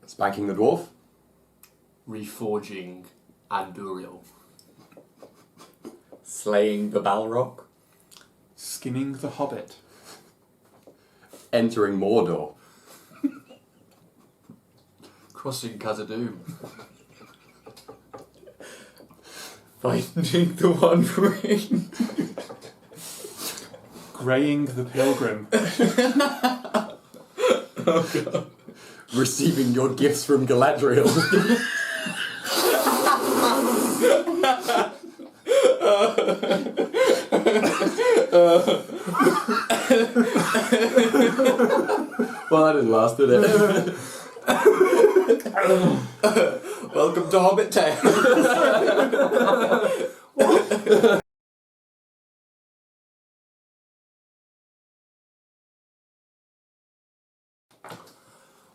Spanking the dwarf. Reforging Anduriel. Slaying the Balrog. Skinning the Hobbit. Entering Mordor. Crossing Khazad-dûm. Finding the One Ring. Graying the Pilgrim. Oh god. Receiving your gifts from Galadriel. Well, that didn't last, did it? Welcome to Hobbit Tales.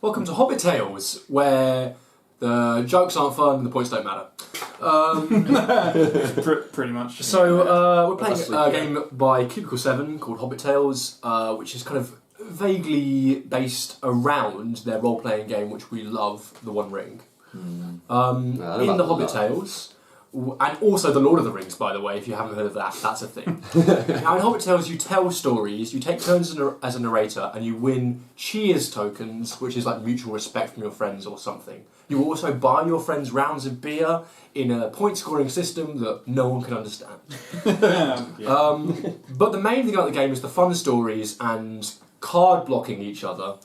Welcome to Hobbit Tales, where the jokes aren't fun and the points don't matter. Pretty much. So we're playing That's a game by Cubicle 7 called Hobbit Tales, which is kind of vaguely based around their role-playing game, which we love, The One Ring. In the Hobbit Tales, and also The Lord of the Rings, by the way, if you haven't heard of that, that's a thing. Now, in Hobbit Tales, you tell stories, you take turns as a narrator, and you win cheers tokens, which is like mutual respect from your friends or something. You also buy your friends rounds of beer in a point-scoring system that no one can understand. But the main thing about the game is the fun stories and card blocking each other.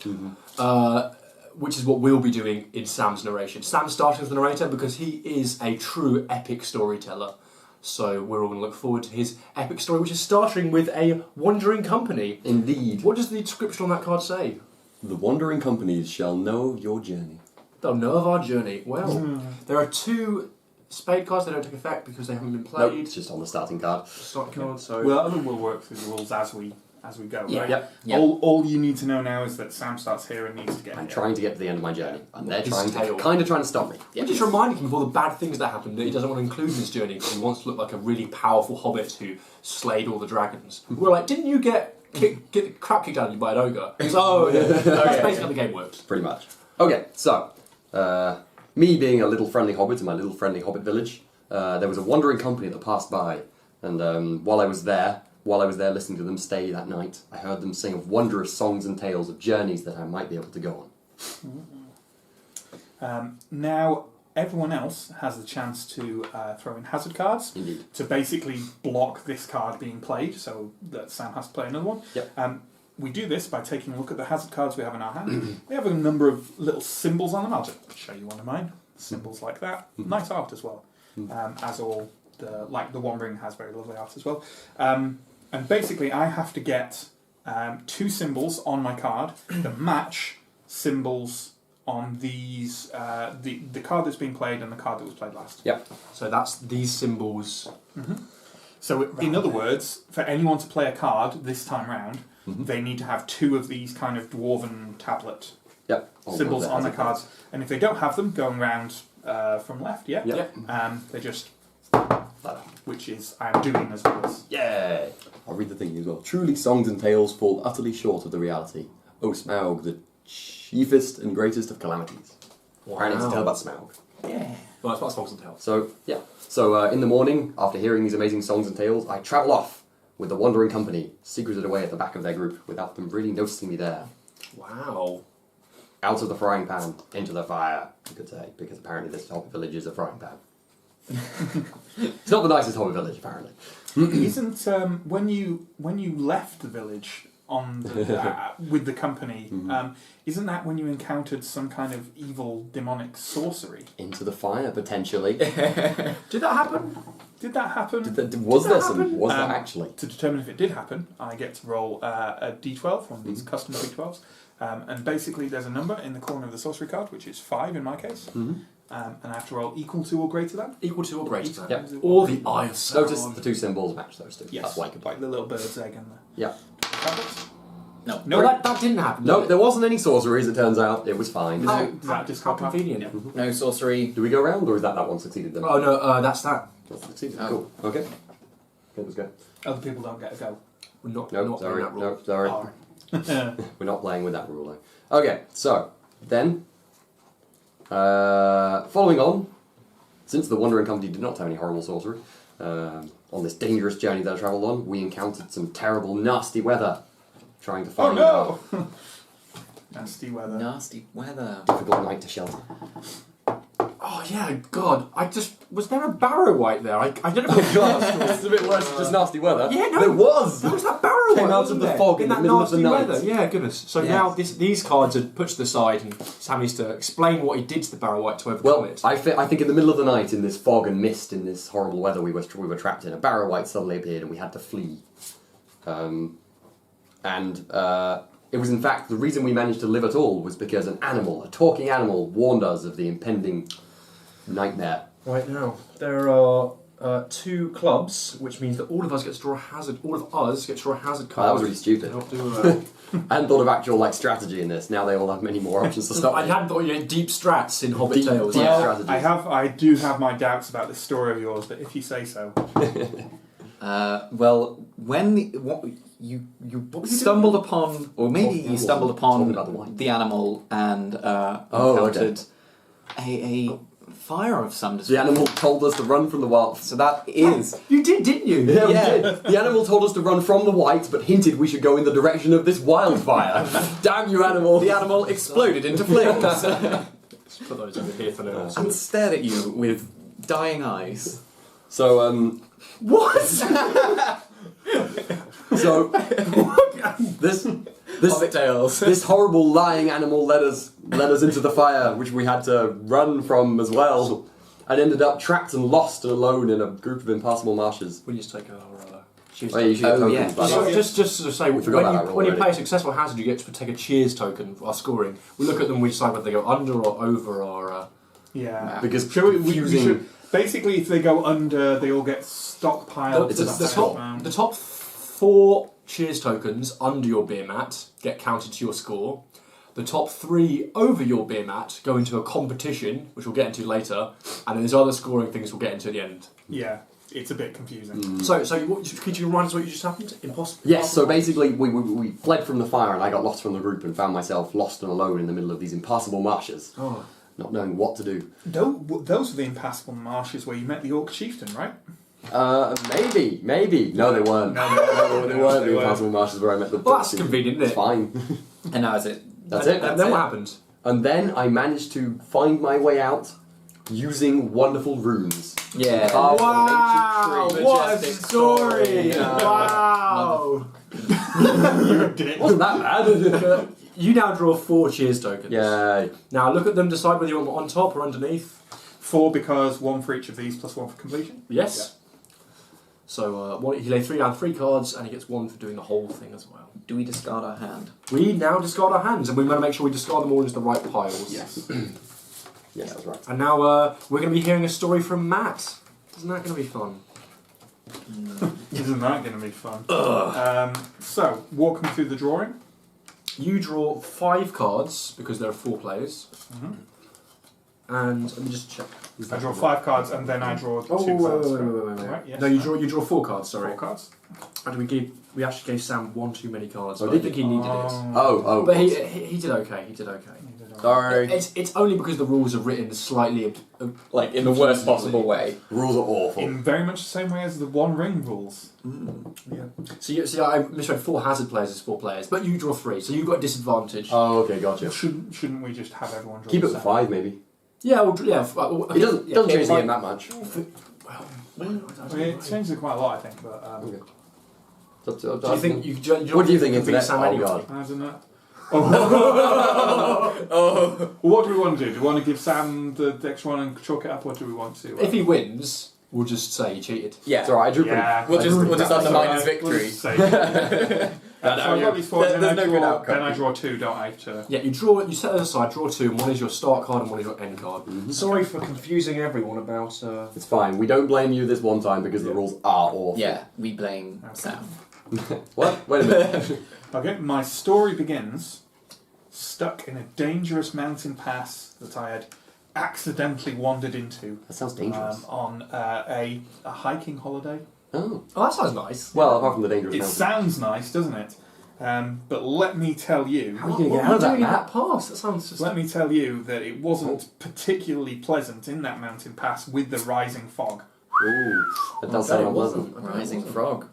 Which is what we'll be doing in Sam's narration. Sam's starting as the narrator because he is a true epic storyteller. So we're all going to look forward to his epic story, which is starting with a wandering company. Indeed. What does the description on that card say? The wandering companies shall know your journey. They'll know of our journey. Well, there are 2 spade cards that don't take effect because they haven't been Nope, played. it's just on the starting card. Starting card, so... Well, we'll work through the rules as we go, right? Yep. All you need to know now is that Sam starts here and needs to get I'm here. trying to get to the end of my journey, and they're His trying tail. to, kind of trying to stop me. We're just reminding him of all the bad things that happened that he doesn't want to include in his journey because he wants to look like a really powerful hobbit who slayed all the dragons. We're like, didn't you get the crap kicked out of you by an ogre? He goes, oh, yeah. That's basically how the game works. Pretty much. Okay, so, me being a little friendly hobbit in my little friendly hobbit village, there was a wandering company that passed by, and while I was there listening to them stay that night, I heard them sing of wondrous songs and tales of journeys that I might be able to go on. Now, everyone else has the chance to throw in hazard cards. Indeed. To basically block this card being played, so that Sam has to play another one. Yep. We do this by taking a look at the hazard cards we have in our hand. We have a number of little symbols on them. I'll just show you one of mine. Symbols like that. Nice art as well. As all the One Ring has very lovely art as well. And basically, I have to get 2 symbols on my card that match symbols on these the card that's being played and the card that was played last. Yep. So that's these symbols. So in other words, for anyone to play a card this time round, they need to have 2 of these kind of dwarven tablet symbols on their cards. And if they don't have them, going round from left, they just... which is I am doing as well as. Yay! I'll read the thing as well. Truly songs and tales fall utterly short of the reality. O Smaug, the chiefest and greatest of calamities. Wow. I need to tell about Smaug. Yeah. Well, that's what songs and tales. So, yeah. So, in the morning, after hearing these amazing songs and tales, I travel off with the wandering company, secreted away at the back of their group, without them really noticing me there. Wow. Out of the frying pan, into the fire, you could say, because apparently this hobbit village is a frying pan. It's not the nicest hobbit village, apparently. Isn't when you left the village on the, with the company? Isn't that when you encountered some kind of evil demonic sorcery? Into the fire, potentially. Did that happen? Did that happen? Was that actually? To determine if it did happen, I get to roll a d12, one of these custom d12s. And basically there's a number in the corner of the sorcery card, which is 5 in my case. And I have to roll equal to or greater than? Equal to or greater than. Yep. Or the Eye of Sauron. Notice the 2 symbols match those 2. Yes. That's why I could buy The them. little bird's egg and the Yeah. tablets. No. No, that didn't happen. No, there wasn't any sorceries, it turns out. It was fine. How, Does that just how convenient. Yeah. No sorcery. Do we go round, or is that one succeeded then? Oh, no, that's that. That's succeeded. Oh. Cool. Okay. Okay, let's go. Other people don't get a go. We're not, No, not sorry. playing that rule. No, sorry. Oh. We're not playing with that rule, though. Okay, so, then, Following on, since the Wandering Company did not have any horrible sorcery, on this dangerous journey that I travelled on, we encountered some terrible, nasty weather. Trying to find Oh no! Nasty weather. Nasty weather. a difficult night to shelter. Oh yeah, God! Was there a Barrow White there? I don't know. It's a bit worse than just nasty weather. Yeah, no. There was! There was that Barrow Came White, out wasn't of the there? fog in the that middle of the nasty night. weather. Yeah, goodness. So Yes. now these cards are put to the side, and Sam needs to explain what he did to the Barrow White to overcome Well, it. I think in the middle of the night, in this fog and mist, in this horrible weather we were trapped in, a Barrow White suddenly appeared and we had to flee. It was in fact, the reason we managed to live at all was because an animal, a talking animal, warned us of the impending nightmare. Right now, there are 2 clubs, which means that all of us get to draw a hazard. All of us get to draw a hazard Oh, card. that was really stupid. Help do, I hadn't thought of actual strategy in this. Now they all have many more options to stop I me. hadn't thought you had deep strats in Hobbit Deep- Tales. deep- Well, strategies. I do have my doubts about this story of yours, but if you say so. Well, when you stumbled upon, or maybe you stumbled Talking upon about the wine. the animal and Oh, encountered a fire of some The description. animal told us to run from the wild. So that is You did, didn't you? Yeah, we Yeah. did. The animal told us to run from the white, but hinted we should go in the direction of this wildfire. Damn you, animal! the animal exploded into flames Let's put those over here for now. and stared at you with dying eyes. So, What? so this Hobbit Tales. this horrible lying animal led us into the fire, which we had to run from as well, and ended up trapped and lost and alone in a group of impassable marshes. We just take our cheers. Oh, yeah, you should get Oh, tokens, yeah. by the So way. just to say, when forgot about that you, rule when you already. play a successful hazard, you get to take a cheers token for our scoring. We look at them, we decide whether they go under or over our. Yeah. Because Shall we confusing- should, basically, if they go under, they all get stockpiled. It's to a- that the final top- round. The top 4 cheers tokens under your beer mat get counted to your score. The top 3 over your beer mat go into a competition, which we'll get into later, and then there's other scoring things we'll get into at the end. Yeah, it's a bit confusing. So could you remind us what you just happened? Impossible. Yes, so basically we fled from the fire and I got lost from the group and found myself lost and alone in the middle of these impassable marshes, Oh. not knowing what to do. Those were the impassable marshes where you met the Orc Chieftain, right? Maybe. No, they weren't. No, They weren't the impassable marshes where I met the Well, that's convenient, isn't It's it? fine. And now is it? That's it. And then what happened? And then I managed to find my way out using wonderful runes. Yeah. Carved from an ancient tree. What a Majestic story! story. Wow! Wasn't that bad? You now draw 4 cheers tokens. Yay. Now look at them, decide whether you want them on top or underneath. 4 because 1 for each of these plus 1 for completion. Yes. So he lay 3 down 3 cards, and he gets 1 for doing the whole thing as well. Do we discard our hand? We now discard our hands, and we want to make sure we discard them all into the right piles. Yes. Yes, that's right. And now we're going to be hearing a story from Matt. Isn't that going to be fun? Isn't that going to be fun? So, walk me through the drawing. You draw 5 cards because there are 4 players. Mm-hmm. And let me just check. I draw 5 cards and then I draw 2 Oh, cards. wait. Right, yes. No, you draw 4 cards. Sorry. 4 cards. And we actually gave Sam 1 too many cards. Oh, But I did think you? he needed it. Oh. But he did okay. He did okay. Sorry. It's only because the rules are written slightly Like in the worst possible way. Rules are awful. In very much the same way as the One Ring rules. So I misread 4 hazard players as 4 players, but you draw 3, so you've got a disadvantage. Oh, okay, gotcha. Shouldn't we just have everyone draw Keep it the for same? 5, maybe. Yeah, okay. It doesn't change the fine. game that much. It changes it quite a lot, I think, but Okay. Do you think you? What do you think, beat Internet? Sam Oh, anyway? God. I don't know. Oh. Well, what do we want to do? Do we want to give Sam the extra one and chalk it up, or do we want to? If he wins, we'll just say he cheated. Yeah. It's alright, I drew pretty. Yeah. We'll just undermine his We'll victory. just say- so I've got these 4, There's then, no I good draw, outcome. then I draw 2, don't I? Yeah, you set those aside, draw 2, and one is your start card and one is your end card. Sorry for confusing everyone about. It's fine. We don't blame you this one time because the rules are awful. Yeah, we blame Okay. Sam. What? Wait a minute. Okay, my story begins stuck in a dangerous mountain pass that I had accidentally wandered into That sounds dangerous. on a hiking holiday. Oh. Oh, that sounds nice. Well, apart from the dangerous It mountain. sounds nice, doesn't it? But let me tell you... How are you going to get out of that map? pass? That sounds just... Let me tell you that it wasn't particularly pleasant in that mountain pass with the rising fog. Ooh, that does sound unpleasant. Rising frog.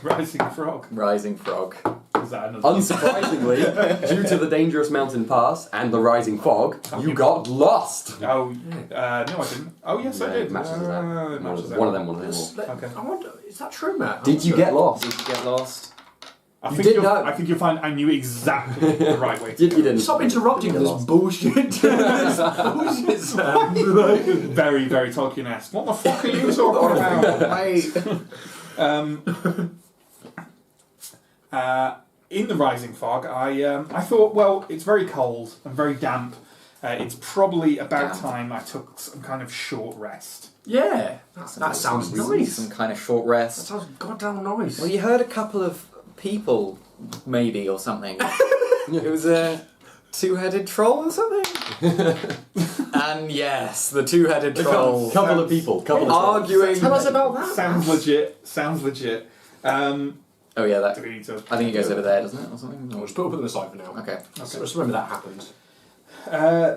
Rising frog. Rising frog. Is that another... Unsurprisingly, due to the dangerous mountain pass and the rising fog, you got lost. Oh, no I didn't. Oh, yes, I Yeah, did. it matches that. It matches One of that. them, one of them. Okay. I wonder, is that true, Matt? Did you get lost? Did you get lost? I You think did you'll, know. I think you'll find I knew exactly the right way to You go. didn't. Stop interrupting You this lost. bullshit. This bullshit, Sam. Very, very Tolkien-esque. What the fuck are you talking about? In the rising fog, I thought, well, it's very cold and very damp. It's probably about time I took some kind of short rest. Yeah, that sounds nice. Some kind of short That rest. sounds goddamn nice. Well, you heard a couple of people, maybe, or something. It was a two-headed troll or something? And yes, the two-headed troll. Couple of people. Couple of Arguing. Tell us about that. Sounds legit. Sounds legit. Oh yeah, that. Do we need to... I think it goes over there, doesn't it, or something? We'll just put them aside for now. Okay. So just remember that happened.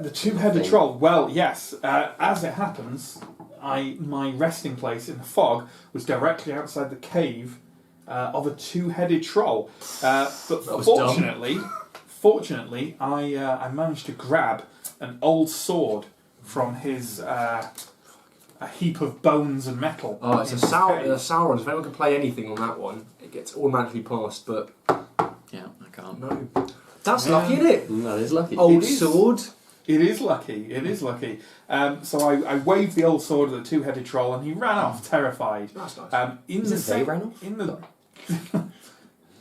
The two-headed troll. Well, yes. As it happens, my resting place in the fog was directly outside the cave of a two-headed troll. But was fortunately, I managed to grab an old sword from his a heap of bones and metal. Oh, it's in a his cave. Sauron. If anyone can play anything on that one, it gets automatically passed, but Yeah, I can't. no. That's lucky, isn't it? That is lucky. Old It is. sword. It is lucky. It is lucky. So I waved the old sword at the two-headed troll, and he ran off, terrified. That's nice. In Is the it same, they ran off? in the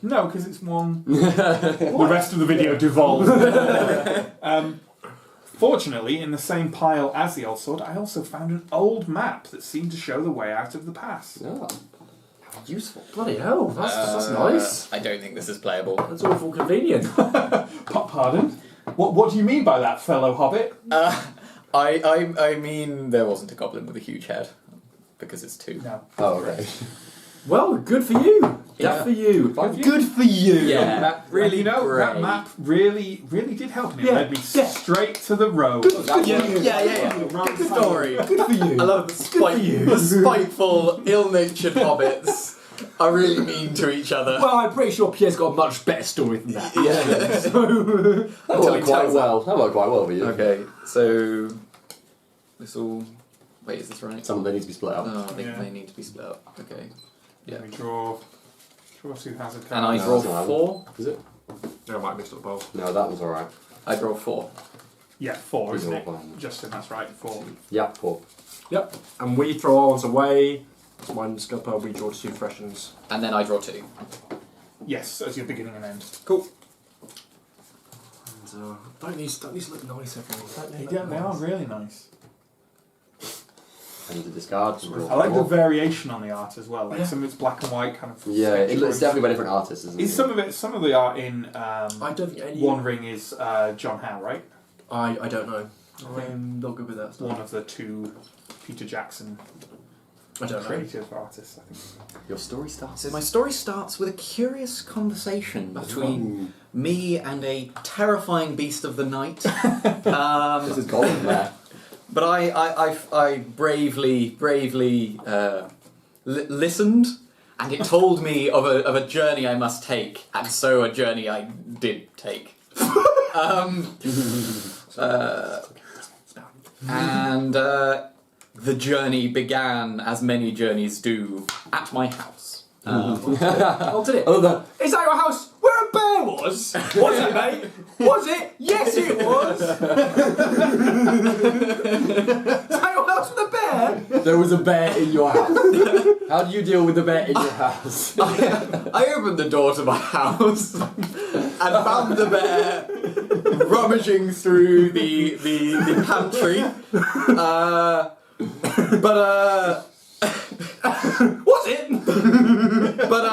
no, because it's one. The rest of the video devolved. Fortunately, in the same pile as the old sword, I also found an old map that seemed to show the way out of the pass. Oh, how useful. Bloody hell, that's nice. I don't think this is playable. That's awful convenient. Pardon? What do you mean by that, fellow hobbit? I mean, there wasn't a goblin with a huge head. Because it's two. No. Oh, okay. Well, good for you. Yeah. Good for you. Good for you! Yeah, That really, that great. map really did help, and it Yeah, led me yeah. straight to the road. Yeah. Good story. Good for you. I love the spiteful, ill-natured hobbits are really mean to each other. Well, I'm pretty sure Pierre's got a much better story than that. Yeah. So, That worked quite well. That worked quite well for you. Okay, so this all. Wait, is this right? Some of them need to be split up. Oh, I think Yeah. they need to be split up. Okay. Let me draw two hazard cards. And I No, draw that's not 4. Is it? no, I might have mixed up the bowl. No, that was alright. I draw 4. Yeah, 4, These isn't are it? all fine. Justin, that's right, 4. Yeah, 4. Yep. And we throw ours away. That's mine, Scupper. We draw 2 freshens. And then I draw 2. Yes, as your beginning and end. Cool. And don't these look nice, everyone? Don't they Yeah, look they are nice? really nice. And to discard. And draw I like the 4. variation on the art as well. Like Yeah. some of it's black and white, kind of. Yeah, sketchy it's definitely by different artists, isn't Is it? some of the art in I don't think any. One Ring is John Howe, right? I don't know. I'm not good with that stuff. One of the two Peter Jackson I don't know. creative artists, I think. Your story starts. So my story starts with a curious conversation between me and a terrifying beast of the night. This is golden there. But I bravely listened, and it told me of a journey I must take, and so a journey I did take. And the journey began, as many journeys do, at my house. Oh, did it? Oh, that. Is that your house where a bear was? Was it, mate? Was it? Yes, it was. Is that your house with a bear? There was a bear in your house. How do you deal with the bear in your house? I opened the door to my house and found the bear rummaging through the pantry. Was it? But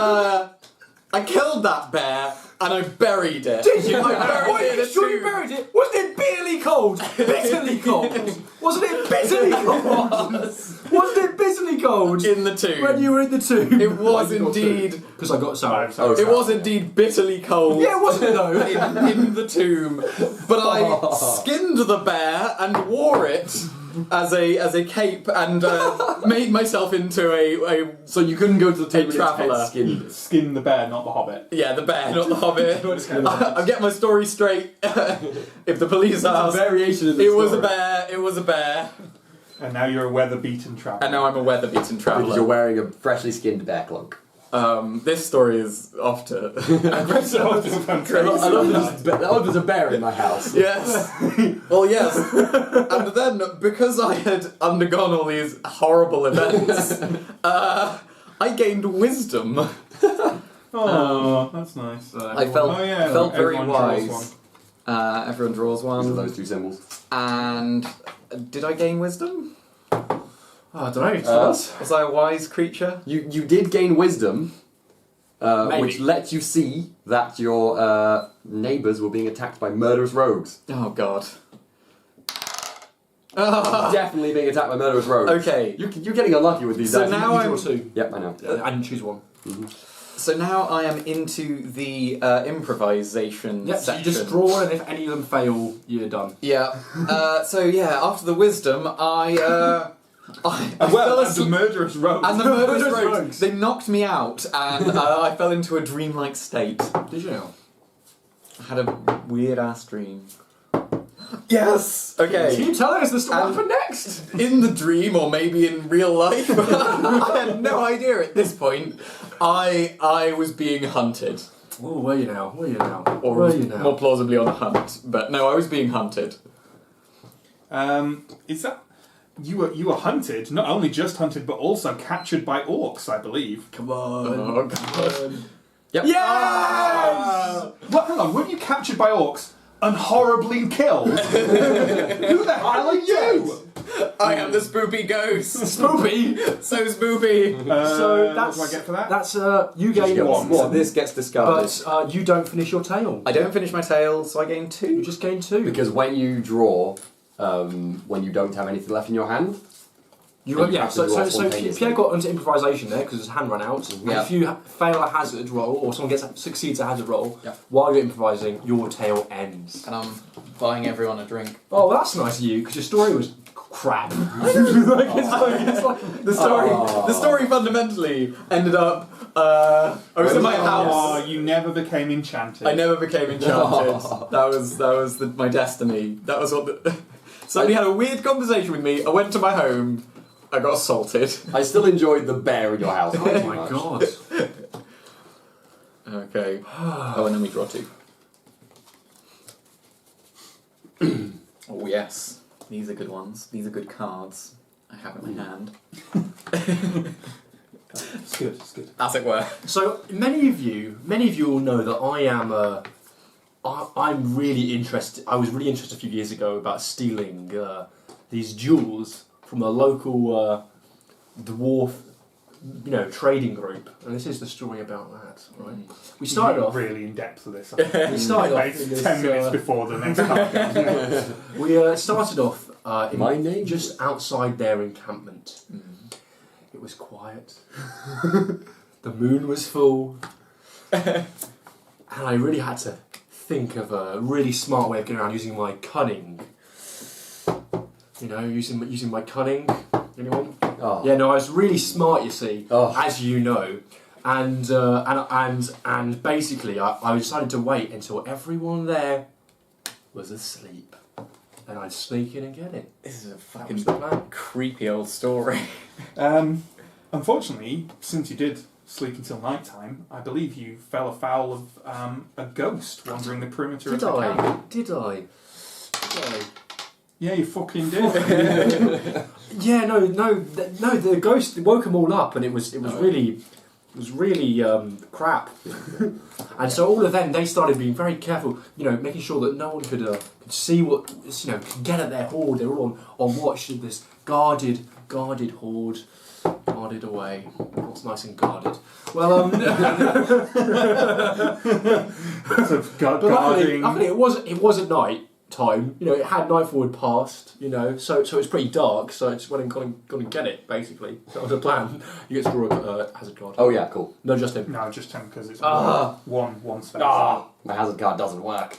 I killed that bear and I buried it. Did you? I buried it in a Sure you tomb. buried it? Wasn't it bitterly cold? Bitterly cold. Wasn't it bitterly cold? Wasn't it bitterly cold in the tomb. when you were in the tomb. It was indeed. Because I got sorry. It was indeed bitterly cold. Yeah, it wasn't though. in the tomb, but I skinned the bear and wore it as a cape and made myself into a So you couldn't go to the tomb with its traveller. head skinned. Skin the bear, not the Hobbit. the bear, not the Hobbit. I'm getting my story straight. If the police ask, Variation of the it story. was a bear. It was a bear, And now you're a weather-beaten traveller. and now I'm a weather-beaten Because you're traveller. wearing a freshly skinned bear cloak. This story is off to. I love there's a bear in my house. Yes. Well, yes. And then, because I had undergone all these horrible events, I gained wisdom. Oh, that's nice. I felt very everyone draws wise. Everyone draws These are one. those two symbols. And did I gain wisdom? I don't know. Tell us. Was I a wise creature? You did gain wisdom, Maybe. which lets you see that your neighbours were being attacked by murderous rogues. Oh, God. Definitely being attacked by murderous rogues. Okay. You're getting unlucky with these So dice. now You I'm. draw two. Yep, I know. And choose one. So now I am into the improvisation Yep, so you section. just draw, and if any of them fail, you're done. Yeah. After the wisdom, I fell Well, and the asleep. murderous rogue. And the murderous Murderous rogues, rogues. they knocked me out, and I fell into a dreamlike state. Did you? I had a weird ass dream. Yes. Can Okay. you tell us the story And- what happened next? In the dream, or maybe in real life, I had no idea at this point. I was being hunted, Oh, where are you now? Where are you now? or Where are you now? more plausibly on a hunt. But no, I was being hunted. Is that you were hunted? Not only just hunted, but also captured by orcs, I believe. Come on. Oh God. Yep. Yes! Well, hang on. Weren't you captured by orcs and horribly killed? Who the hell are you? I am the spoopy ghost. Spoopy! So spoopy. So that's what do I get for that? That's you gain get one, one. This gets discarded. but you don't finish your tail. I don't finish my tail, so I gain 2. You just gain 2. Because when you draw, when you don't have anything left in your hand, You And you yeah, have to so, draw so, so spontaneously. Pierre got into improvisation there because his hand ran out. And Yeah. if you fail a hazard roll, or someone succeeds a hazard roll, Yeah. while you're improvising, your tail ends. And I'm buying everyone a drink. Oh, well, that's nice of you, because your story was crap. The story fundamentally ended up. I was in my Oh, house. you never became enchanted. I never became enchanted. That was my destiny. That was what. Somebody had a weird conversation with me. I went to my home. I got assaulted. I still enjoyed the bear in your house. Oh my god. Okay. Oh, and then we draw 2. Oh yes, these are good ones. These are good cards. I have in my hand, It's good, it's good. as it were. So many of you will know that I'm really interested. I was really interested a few years ago about stealing these jewels from a local dwarf, trading group, and this is the story about that. Right? We started off. really in depth with this. We started off. It's in this, 10 minutes before the next card comes. We started off My name just outside their encampment. It was quiet. The moon was full, and I really had to think of a really smart way of getting around using my cunning. Using my cunning. Anyone? Oh. Yeah, no, I was really smart. You see, Oh. as you know, and basically, I decided to wait until everyone there was asleep, and I'd sneak in and get it. This is a That fucking was the plan. creepy old story. Unfortunately, since you did sleep until night time, I believe you fell afoul of a ghost wandering the perimeter of Did the camp. I? Did I? Yeah, you fucking did. Yeah, no. The ghost woke them all up, and it was really crap. And so all of them, they started being very careful, making sure that no one could see what, could get at their hoard. They were all on watch. This guarded hoard, guarded away. What's nice and guarded? Well, Sort of but luckily guarding. it was at night. time. You know, it had nightfall had passed. You know, so it's pretty dark. So I just went and gone and get it. Basically, that was the plan. You get to draw a hazard card. Oh yeah, cool. No, just him. No, just him because it's Ah. one space. My hazard card doesn't work.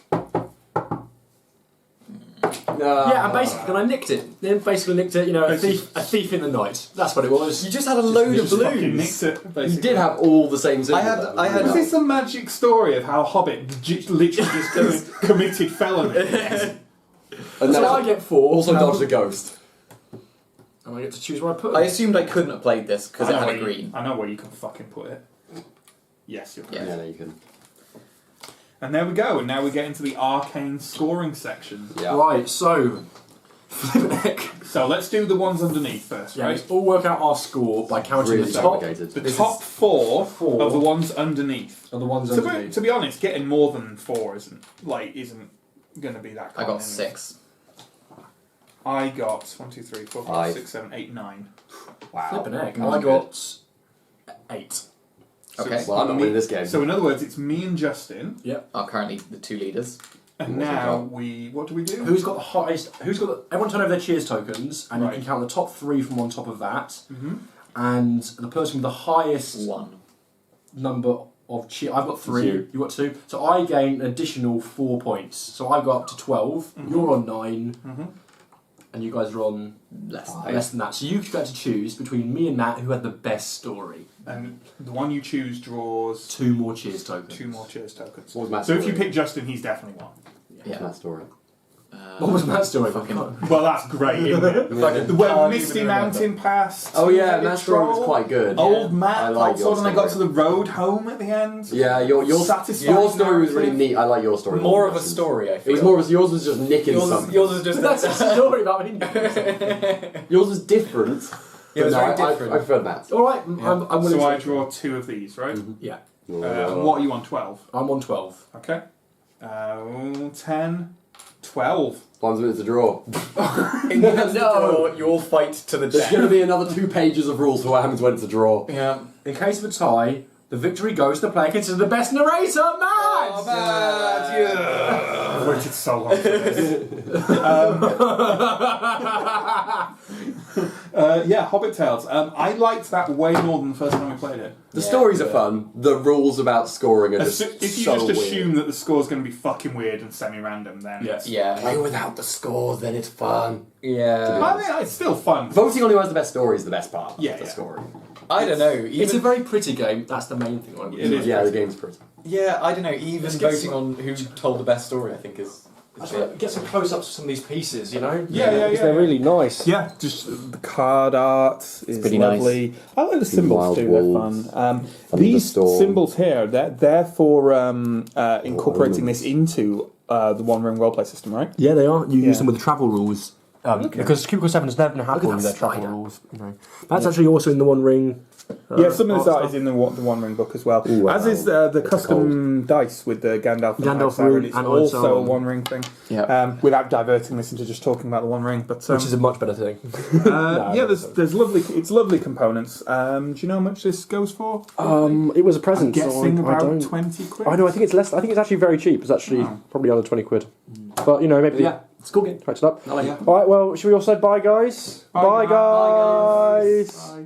Yeah, and basically, then I nicked it. Then basically nicked it. You know, a thief in the night. That's what it was. You just had a load of Just fucking blues. nicked it, You basically. did have all the same symbols. I had- Is this the magic story of how Hobbit literally just committed felony? And So then I get 4. also dodged a ghost. And I get to choose where I put I it. assumed I couldn't have played this because it I know had where a you- green. I know where you can fucking put it. Yes, you're correct. Yeah. Yeah, no, you can. And there we go. And now we get into the arcane scoring section. Yeah. Right, so flip a neck. So let's do the ones underneath first, Yeah, right? let's all work out our score by counting Really the top complicated. The This top is four four. of the ones underneath. of the ones To underneath. be honest, getting more than 4 isn't going to be that. I common, got is it? 6. I got 1, 2, 3, 4, 5, 6, 7, 8, 9. Wow. Flip an egg. Not I good. got 8. So Okay. it's Well, I'm not me- winning this game. So in other words, it's me and Justin, Are currently the 2 leaders. and What's now the what do we do? Who's got the highest? Everyone turn over their cheers tokens, and Right. you can count the top 3 from on top of that. Mhm. And the person with the highest 1. number of cheers, I've got 3. You. You got 2. So I gain an additional 4 points. So I got up to 12. You're on 9, Mhm. and you guys are on Less. less than that. So you get to choose between me and Matt, who had the best story. And the one you choose draws 2 more cheers tokens. 2 more cheers tokens. What was Matt's So if you story? pick Justin, he's definitely one. What's Yeah. Matt's story? What was Matt's story? Fucking- Well, that's great, isn't it? Fucking Where can't Misty even remember. Mountain passed. Oh yeah, two-headed Matt's story was troll, quite good. Old I Matt like got your sword and I got to story. the road home at the end. Yeah, your Satisfying story was really narrative. neat. I like your story. More of a story, I It feel. was more of yours was just nicking something. yours is just That's a story about me. Yours was different. Yeah, it was but very no, I different. preferred Matt's. All right, I'm willing So to. I draw 2 of these, right? Yeah, And what are you on? 12. I'm on 12. Okay. 10, 12. 1 minute to draw. In the end of the draw, you all fight to the There's death. going to be another 2 pages of rules for what happens when it's a draw. Yeah. In case of a tie, the victory goes to the player considered the best narrator, Matt! I've waited so long for this. Yeah, Hobbit Tales. I liked that way more than the first time we played it. The stories are fun. The rules about scoring are just If you so just weird. assume that the score's going to be fucking weird and semi-random, then it's... Yeah. Play without the scores, then it's fun. Yeah. I think it's still fun. Voting on who has the best story is the best part. Yeah, of the yeah. scoring. I don't know. It's a Even, very pretty game. That's the main thing I would It say. is. Yeah, the game's pretty. yeah, I don't know. Even Let's get voting on who told the best story, I think, is I just want to get some close-ups of some of these pieces, you know? Yeah. They're really nice. Yeah, just the card art is pretty nice. lovely. I like the symbols Wild too; wolves. they're fun. the These storm. symbols here, they're for incorporating this into the One Ring roleplay system, right? Yeah, they are. You Yeah. use them with the travel rules. Because Cubicle 7 has never had one with their travel rules. You know. That's actually also in the One Ring. Yeah, some of this art art stuff. is in the One Ring book as well. Ooh, As is the custom dice with the Gandalf and Gandalf Siren. rune It's and also also- a One Ring thing. Yeah. Without diverting this into just talking about the One Ring, but Which is a much better thing. yeah, there's lovely components. Do you know how much this goes for? It was a I'm present. guessing so I about don't. 20 quid. I know. I think it's less. I think it's actually very cheap. It's actually probably under 20 quid. But you know, maybe Yeah, it's a cool game. catch it up. I like All right. Well, should we all say bye, guys? Bye, guys. Bye.